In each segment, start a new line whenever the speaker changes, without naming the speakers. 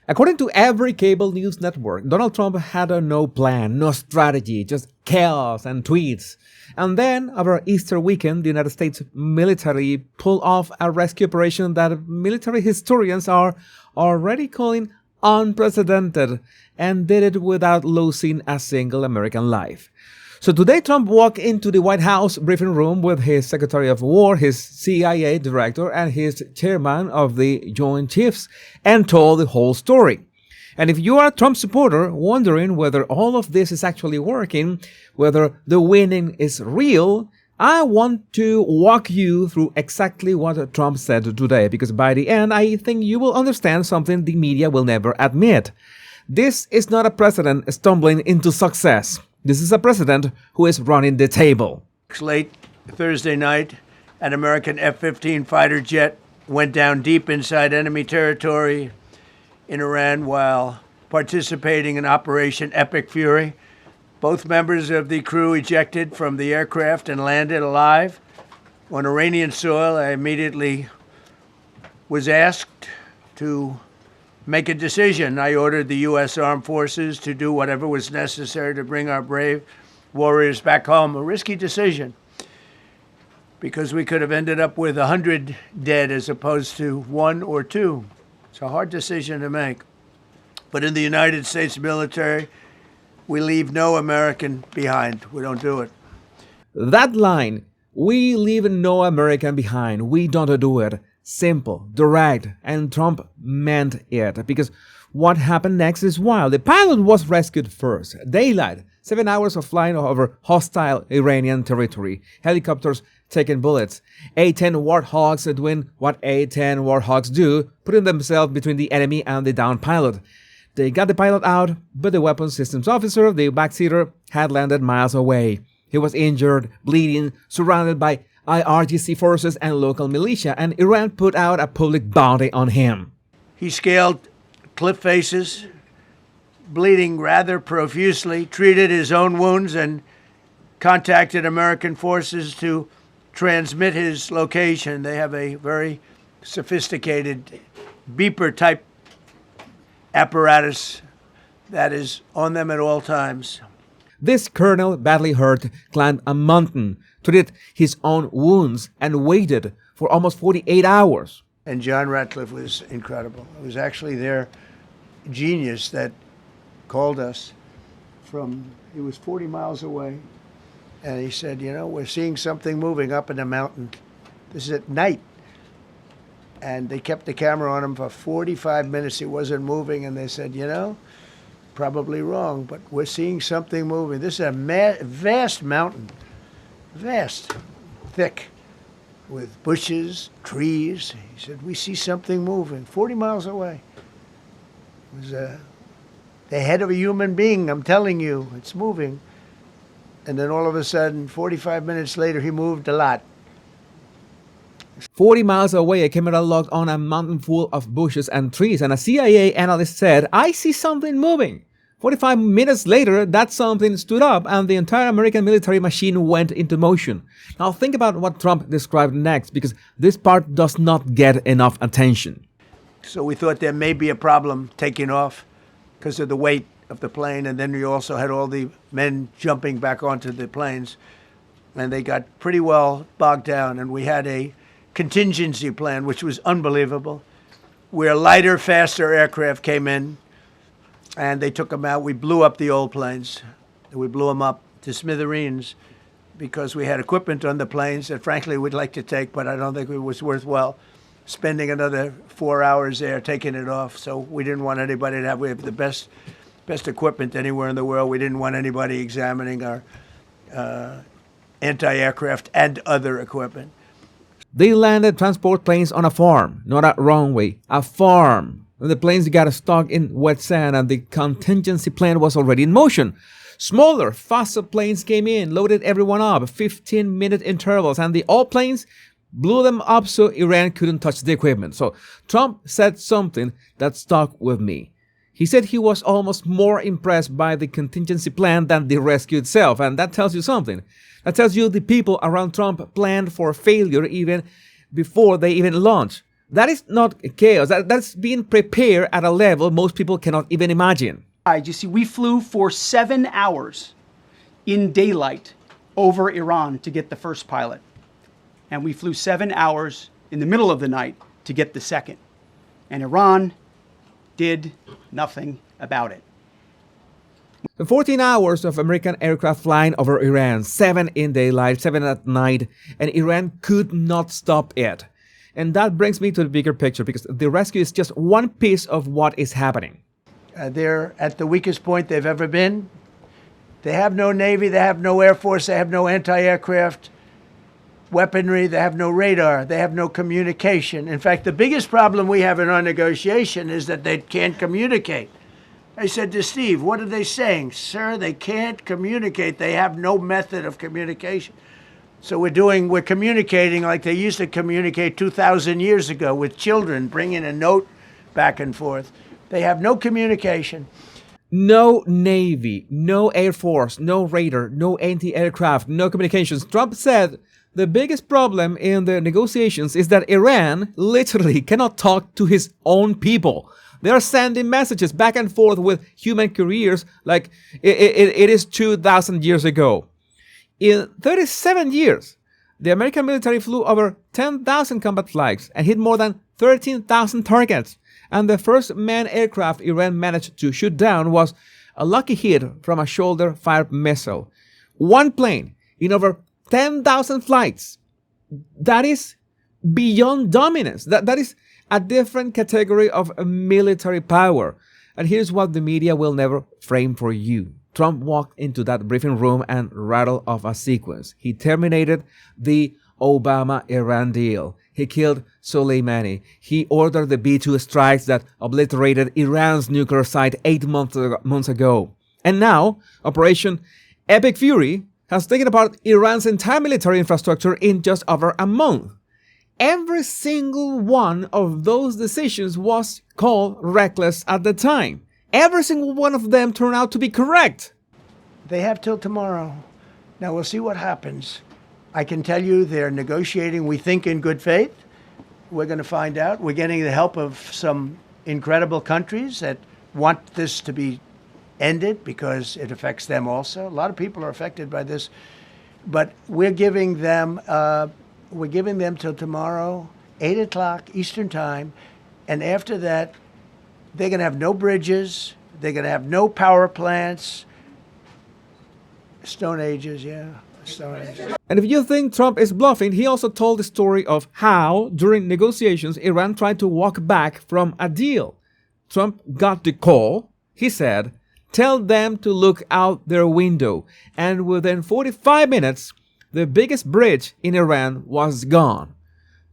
According to every cable news network, Donald Trump had no plan, no strategy, just chaos and tweets. And then, over Easter weekend, the United States military pulled off a rescue operation that military historians are already calling unprecedented, and did it without losing a single American life. So today, Trump walked into the White House briefing room with his Secretary of War, his CIA director, and his chairman of the Joint Chiefs, and told the whole story. And if you are a Trump supporter wondering whether all of this is actually working, whether the winning is real, I want to walk you through exactly what Trump said today, because by the end, I think you will understand something the media will never admit. This is not a president stumbling into success. This is a president who is running the table.
Late Thursday night, an American F-15 fighter jet went down deep inside enemy territory in Iran while participating in Operation Epic Fury. Both members of the crew ejected from the aircraft and landed alive. On Iranian soil, I immediately was asked to make a decision. I ordered the U.S. Armed Forces to do whatever was necessary to bring our brave warriors back home. A risky decision, because we could have ended up with 100 dead as opposed to 1 or 2. It's a hard decision to make. But in the United States military, we leave no American behind. We don't do it.
That line, we leave no American behind, we don't do it. Simple, direct, and Trump meant it, because what happened next is wild. The pilot was rescued first. Daylight, 7 hours of flying over hostile Iranian territory. Helicopters taking bullets. A-10 Warthogs doing what A-10 Warthogs do, putting themselves between the enemy and the downed pilot. They got the pilot out, but the weapons systems officer, the backseater, had landed miles away. He was injured, bleeding, surrounded by IRGC forces and local militia, and Iran put out a public bounty on him.
He scaled cliff faces, bleeding rather profusely, treated his own wounds, and contacted American forces to transmit his location. They have a very sophisticated beeper-type apparatus that is on them at all times.
This colonel, badly hurt, climbed a mountain, treated his own wounds, and waited for almost 48 hours.
And John Ratliffe was incredible. It was actually their genius that called us from, he was 40 miles away, and he said, you know, we're seeing something moving up in the mountain. This is at night. And they kept the camera on him for 45 minutes. It wasn't moving, and they said, you know, probably wrong, but we're seeing something moving. This is a vast mountain, vast, thick, with bushes, trees. He said, we see something moving 40 miles away. It was the head of a human being, I'm telling you, it's moving. And then all of a sudden, 45 minutes later, he moved a lot.
40 miles away, a camera locked on a mountain full of bushes and trees, and a CIA analyst said, I see something moving. 45 minutes later, that something stood up, and the entire American military machine went into motion. Now think about what Trump described next, because this part does not get enough attention.
So we thought there may be a problem taking off because of the weight of the plane, and then we also had all the men jumping back onto the planes, and they got pretty well bogged down, and we had a contingency plan, which was unbelievable, where lighter, faster aircraft came in, and they took them out. We blew up the old planes. We blew them up to smithereens because we had equipment on the planes that, frankly, we'd like to take, but I don't think it was worthwhile spending another 4 hours there taking it off. So we didn't want anybody to have, we have the best equipment anywhere in the world. We didn't want anybody examining our anti-aircraft and other equipment.
They landed transport planes on a farm, not a runway, a farm. And the planes got stuck in wet sand, and the contingency plan was already in motion. Smaller, faster planes came in, loaded everyone up, 15-minute intervals, and the old planes blew them up so Iran couldn't touch the equipment. So Trump said something that stuck with me. He said he was almost more impressed by the contingency plan than the rescue itself, and that tells you something. That tells you the people around Trump planned for failure even before they even launched. That is not chaos. That's being prepared at a level most people cannot even imagine.
You see, we flew for 7 hours in daylight over Iran to get the first pilot. And we flew 7 hours in the middle of the night to get the second. And Iran did nothing about it.
The 14 hours of American aircraft flying over Iran, 7 in daylight, 7 at night, and Iran could not stop it. And that brings me to the bigger picture, because the rescue is just one piece of what is happening.
They're at the weakest point they've ever been. They have no Navy, they have no Air Force, they have no anti-aircraft weaponry, they have no radar, they have no communication. In fact, the biggest problem we have in our negotiation is that they can't communicate. I said to Steve, what are they saying? Sir, they can't communicate. They have no method of communication. So we're communicating like they used to communicate 2,000 years ago with children, bringing a note back and forth. They have no communication.
No Navy, no Air Force, no radar, no anti-aircraft, no communications. Trump said the biggest problem in the negotiations is that Iran literally cannot talk to his own people. They are sending messages back and forth with human couriers like it is 2,000 years ago. In 37 years, the American military flew over 10,000 combat flights and hit more than 13,000 targets. And the first manned aircraft Iran managed to shoot down was a lucky hit from a shoulder-fired missile. One plane in over 10,000 flights. That is beyond dominance. That is a different category of military power. And here's what the media will never frame for you. Trump walked into that briefing room and rattled off a sequence. He terminated the Obama-Iran deal. He killed Soleimani. He ordered the B-2 strikes that obliterated Iran's nuclear site 8 months ago. And now, Operation Epic Fury has taken apart Iran's entire military infrastructure in just over a month. Every single one of those decisions was called reckless at the time. Every single one of them turned out to be correct.
They have till tomorrow. Now we'll see what happens. I can tell you they're negotiating, we think, in good faith. We're going to find out. We're getting the help of some incredible countries that want this to be ended because it affects them also. A lot of people are affected by this. But we're giving them till tomorrow, 8 o'clock Eastern Time. And after that, they're going to have no bridges. They're going to have no power plants. Stone Ages, yeah. Stone Ages.
And if you think Trump is bluffing, he also told the story of how, during negotiations, Iran tried to walk back from a deal. Trump got the call. He said, tell them to look out their window. And within 45 minutes, the biggest bridge in Iran was gone.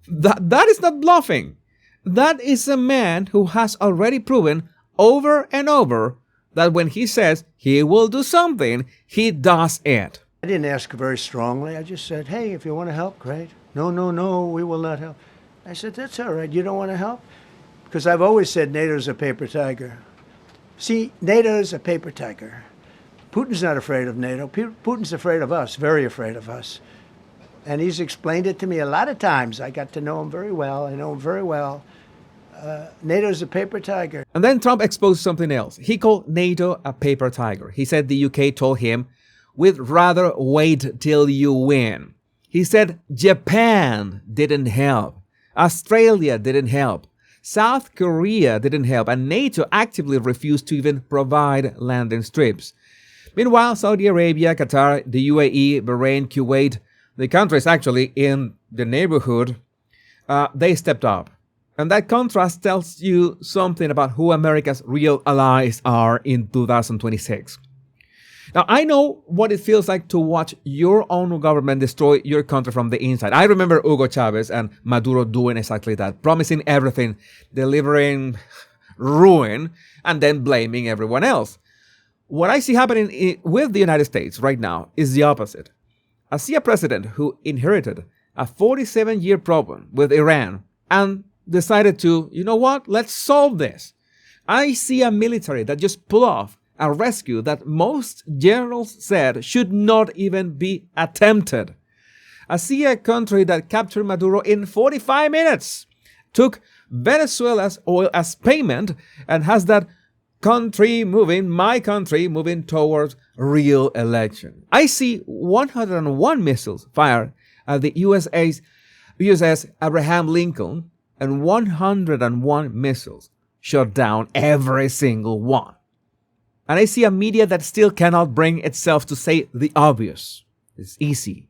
That is not bluffing. That is a man who has already proven over and over that when he says he will do something, he does it.
I didn't ask very strongly. I just said, hey, if you want to help, great. No, we will not help. I said, that's all right. You don't want to help? Because I've always said NATO's a paper tiger. See, NATO's a paper tiger. Putin's not afraid of NATO. Putin's afraid of us, very afraid of us. And he's explained it to me a lot of times. I got to know him very well. I know him very well. NATO's a paper tiger.
And then Trump exposed something else. He called NATO a paper tiger. He said the UK told him, we'd rather wait till you win. He said Japan didn't help. Australia didn't help. South Korea didn't help. And NATO actively refused to even provide landing strips. Meanwhile, Saudi Arabia, Qatar, the UAE, Bahrain, Kuwait, the countries actually in the neighborhood, they stepped up. And that contrast tells you something about who America's real allies are in 2026. Now, I know what it feels like to watch your own government destroy your country from the inside. I remember Hugo Chavez and Maduro doing exactly that, promising everything, delivering ruin, and then blaming everyone else. What I see happening with the United States right now is the opposite. I see a president who inherited a 47-year problem with Iran and decided to, you know what, let's solve this. I see a military that just pulled off a rescue that most generals said should not even be attempted. I see a country that captured Maduro in 45 minutes took Venezuela's oil as payment and has that country moving, my country moving towards real election. I see 101 missiles fired at the USS Abraham Lincoln and 101 missiles shot down every single one. And I see a media that still cannot bring itself to say the obvious. It's easy.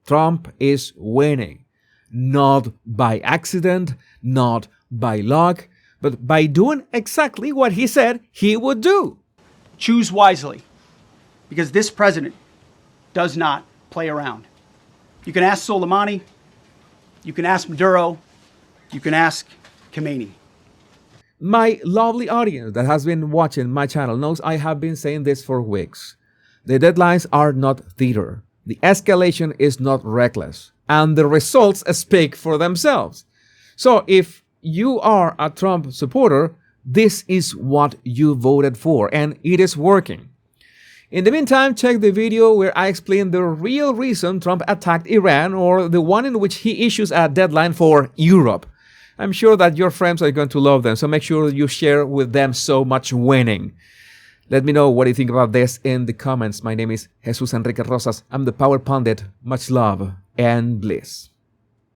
Trump is winning. Not by accident, not by luck, but by doing exactly what he said he would do.
Choose wisely, because this president does not play around. You can ask Soleimani, you can ask Maduro, you can ask Khomeini.
My lovely audience that has been watching my channel knows I have been saying this for weeks. The deadlines are not theater. The escalation is not reckless. And the results speak for themselves. So if you are a Trump supporter, this is what you voted for, and it is working. In the meantime, check the video where I explain the real reason Trump attacked Iran, or the one in which he issues a deadline for Europe. I'm sure that your friends are going to love them, so make sure you share with them so much winning. Let me know what you think about this in the comments. My name is Jesus Enrique Rosas. I'm the Power Pundit. Much love and bliss.